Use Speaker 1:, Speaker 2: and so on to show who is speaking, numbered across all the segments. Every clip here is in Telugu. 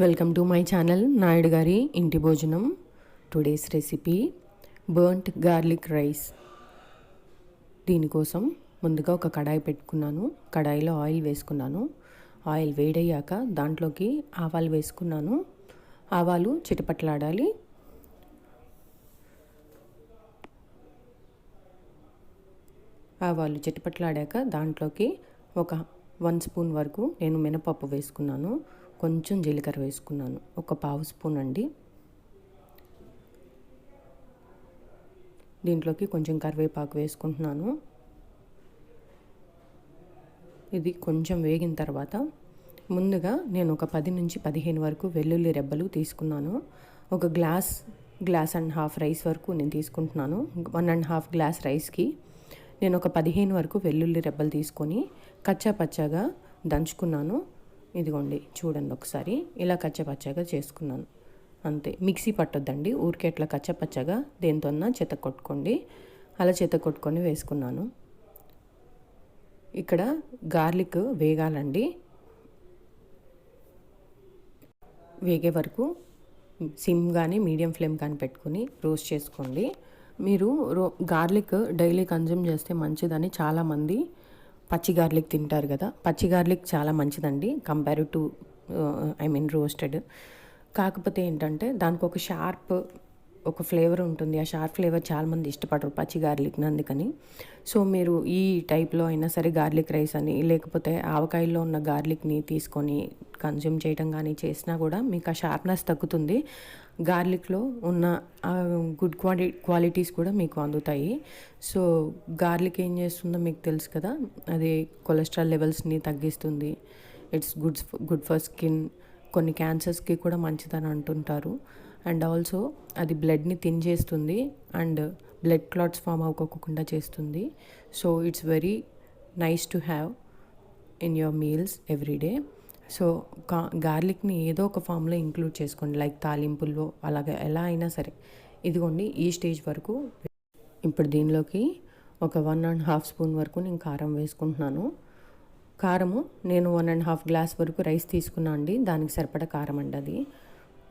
Speaker 1: Welcome to my channel Naidu గారి ఇంటి భోజనం. Today's recipe burnt garlic rice. దీనికోసం ముందుగా ఒక కడాయి పెట్టుకున్నాను. కడాయిలో ఆయిల్ వేసుకున్నాను. ఆయిల్ వేడయ్యాక దాంట్లోకి ఆవాలు వేసుకున్నాను. ఆవాలు చిటపట్లాడాలి. ఆవాలు చిటపట్లాడాక దాంట్లోకి ఒక 1 స్పూన్ వరకు నేను మినపప్పు వేసుకున్నాను. కొంచెం జీలకర్ర వేసుకున్నాను, ఒక పావు స్పూన్ అండి. దీంట్లోకి కొంచెం కరివేపాకు వేసుకుంటున్నాను. ఇది కొంచెం వేగిన తర్వాత ముందుగా నేను ఒక 10 నుంచి 15 వరకు వెల్లుల్లి రెబ్బలు తీసుకున్నాను. ఒక గ్లాస్ అండ్ హాఫ్ రైస్ వరకు నేను తీసుకుంటున్నాను. 1.5 గ్లాస్ రైస్కి నేను ఒక 15 వరకు వెల్లుల్లి రెబ్బలు తీసుకొని కచ్చా పచ్చాగా దంచుకున్నాను. ఇదిగోండి చూడండి, ఒకసారి ఇలా కచ్చపచ్చగా చేసుకున్నాను. అంతే, మిక్సీ పట్టొద్దండి, ఊరికే అట్లా కచ్చపచ్చగా దేంతోన్నా చెత్త కొట్టుకోండి. అలా చెత్త కొట్టుకొని వేసుకున్నాను. ఇక్కడ గార్లిక్ వేగాలండి. వేగే వరకు సిమ్ కానీ మీడియం ఫ్లేమ్ కానీ పెట్టుకుని రోస్ట్ చేసుకోండి. మీరు గార్లిక్ డైలీ కన్జ్యూమ్ చేస్తే మంచిదని చాలామంది పచ్చి గార్లిక్ తింటారు కదా. పచ్చి గార్లిక్ చాలా మంచిదండి కంపేర్ టు రోస్టెడ్. కాకపోతే ఏంటంటే దానికి ఒక ఫ్లేవర్ ఉంటుంది. ఆ షార్ప్ ఫ్లేవర్ చాలామంది ఇష్టపడరు పచ్చి గార్లిక్ని, అందుకని. సో మీరు ఈ టైప్లో అయినా సరే గార్లిక్ రైస్ అని లేకపోతే ఆవకాయల్లో ఉన్న గార్లిక్ని తీసుకొని కన్జ్యూమ్ చేయడం కానీ చేసినా కూడా మీకు ఆ షార్ప్నెస్ తగ్గుతుంది. గార్లిక్లో ఉన్న గుడ్ క్వాలిటీస్ కూడా మీకు అందుతాయి. సో గార్లిక్ ఏం చేస్తుందో మీకు తెలుసు కదా, అది కొలెస్ట్రాల్ లెవెల్స్ని తగ్గిస్తుంది. It's good for skin. కొన్ని క్యాన్సర్స్కి కూడా మంచిదని అంటుంటారు. అండ్ ఆల్సో అది బ్లడ్ని థిన్ చేస్తుంది అండ్ బ్లడ్ క్లాట్స్ ఫామ్ అవ్వకుండా చేస్తుంది. So it's very nice to have in your meals everyday. So గార్లిక్ని ఏదో ఒక ఫామ్లో ఇంక్లూడ్ చేసుకోండి, లైక్ తాలింపుల్లో అలాగే ఎలా అయినా సరే. ఇదిగోండి ఈ స్టేజ్ వరకు. ఇప్పుడు దీనిలోకి ఒక 1.5 స్పూన్ వరకు నేను కారం వేసుకుంటున్నాను. కారము నేను 1.5 గ్లాస్ వరకు రైస్ తీసుకున్నా అండి, దానికి సరిపడా కారం అండి అది.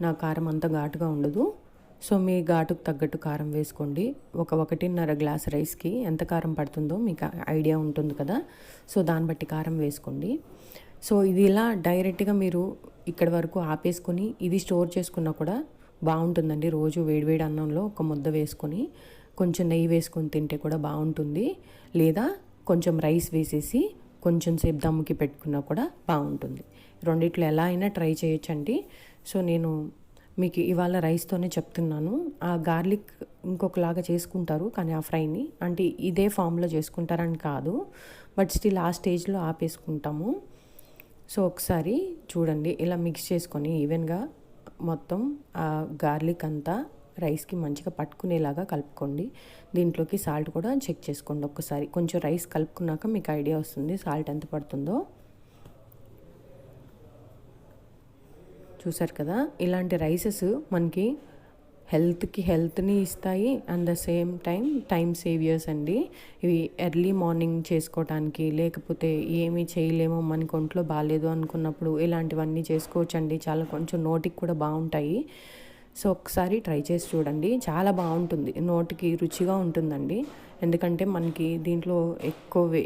Speaker 1: నా కారం అంత ఘాటుగా ఉండదు. సో మీ ఘాటుకు తగ్గట్టు కారం వేసుకోండి. ఒక 1.5 గ్లాస్ రైస్కి ఎంత కారం పడుతుందో మీకు ఐడియా ఉంటుంది కదా. సో దాన్ని బట్టి కారం వేసుకోండి. సో ఇది ఇలా డైరెక్ట్గా మీరు ఇక్కడి వరకు ఆపేసుకొని ఇది స్టోర్ చేసుకున్నా కూడా బాగుంటుందండి. రోజు వేడివేడి అన్నంలో ఒక ముద్ద వేసుకొని కొంచెం నెయ్యి వేసుకొని తింటే కూడా బాగుంటుంది. లేదా కొంచెం రైస్ వేసేసి కొంచెం సేపు దమ్ముకి పెట్టుకున్నా కూడా బాగుంటుంది. రెండిట్లో ఎలా అయినా ట్రై చేయొచ్చండి. సో నేను మీకు ఇవాళ రైస్తోనే చెప్తున్నాను. ఆ గార్లిక్ ఇంకొకలాగా చేసుకుంటారు, కానీ ఆ ఫ్రైని అంటే ఇదే ఫామ్లో చేసుకుంటారని కాదు, బట్ స్టిల్ ఆ స్టేజ్లో ఆపేసుకుంటాము. సో ఒకసారి చూడండి, ఇలా మిక్స్ చేసుకొని ఈవెన్గా మొత్తం ఆ గార్లిక్ అంతా రైస్కి మంచిగా పట్టుకునేలాగా కలుపుకోండి. దీంట్లోకి సాల్ట్ కూడా చెక్ చేసుకోండి ఒక్కసారి. కొంచెం రైస్ కలుపుకున్నాక మీకు ఐడియా వస్తుంది సాల్ట్ ఎంత పడుతుందో. చూసారు కదా, ఇలాంటి రైసెస్ మనకి హెల్త్ని ఇస్తాయి and the same time saviours అండి. ఇవి ఎర్లీ మార్నింగ్ చేసుకోవటానికి, లేకపోతే ఏమీ చేయలేమో మనకు ఒంట్లో బాగాలేదు అనుకున్నప్పుడు ఇలాంటివన్నీ చేసుకోవచ్చండి. చాలా కొంచెం నోటికి కూడా బాగుంటాయి. సో ఒకసారి ట్రై చేసి చూడండి, చాలా బాగుంటుంది, నోటికి రుచిగా ఉంటుందండి. ఎందుకంటే మనకి దీంట్లో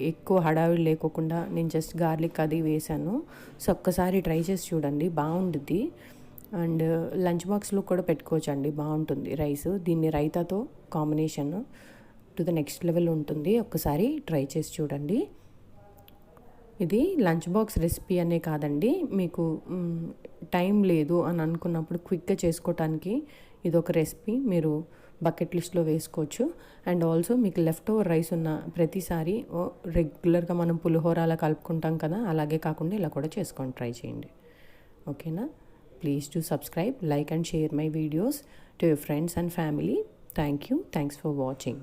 Speaker 1: ఎక్కువ హడావిడి లేకోకుండా నేను జస్ట్ గార్లిక్ అది వేసాను. సో ఒక్కసారి ట్రై చేసి చూడండి, బాగుంటుంది. అండ్ లంచ్ బాక్స్లో కూడా పెట్టుకోవచ్చు అండి, బాగుంటుంది రైస్. దీన్ని రైతాతో combination to the next level ఉంటుంది. ఒక్కసారి ట్రై చేసి చూడండి. ఇది లంచ్ బాక్స్ రెసిపీ అనే కాదండి, మీకు టైం లేదు అని అనుకున్నప్పుడు క్విక్గా చేసుకోవటానికి ఇది ఒక రెసిపీ మీరు బకెట్ లిస్ట్లో వేసుకోవచ్చు. అండ్ ఆల్సో మీకు లెఫ్ట్ ఓవర్ రైస్ ఉన్న ప్రతిసారి రెగ్యులర్గా మనం పులిహోర అలా కలుపుకుంటాం కదా, అలాగే కాకుండా ఇలా కూడా చేసుకొని ట్రై చేయండి. ఓకేనా? Please do subscribe, like and share my videos to your friends and family. Thank you. Thanks for watching.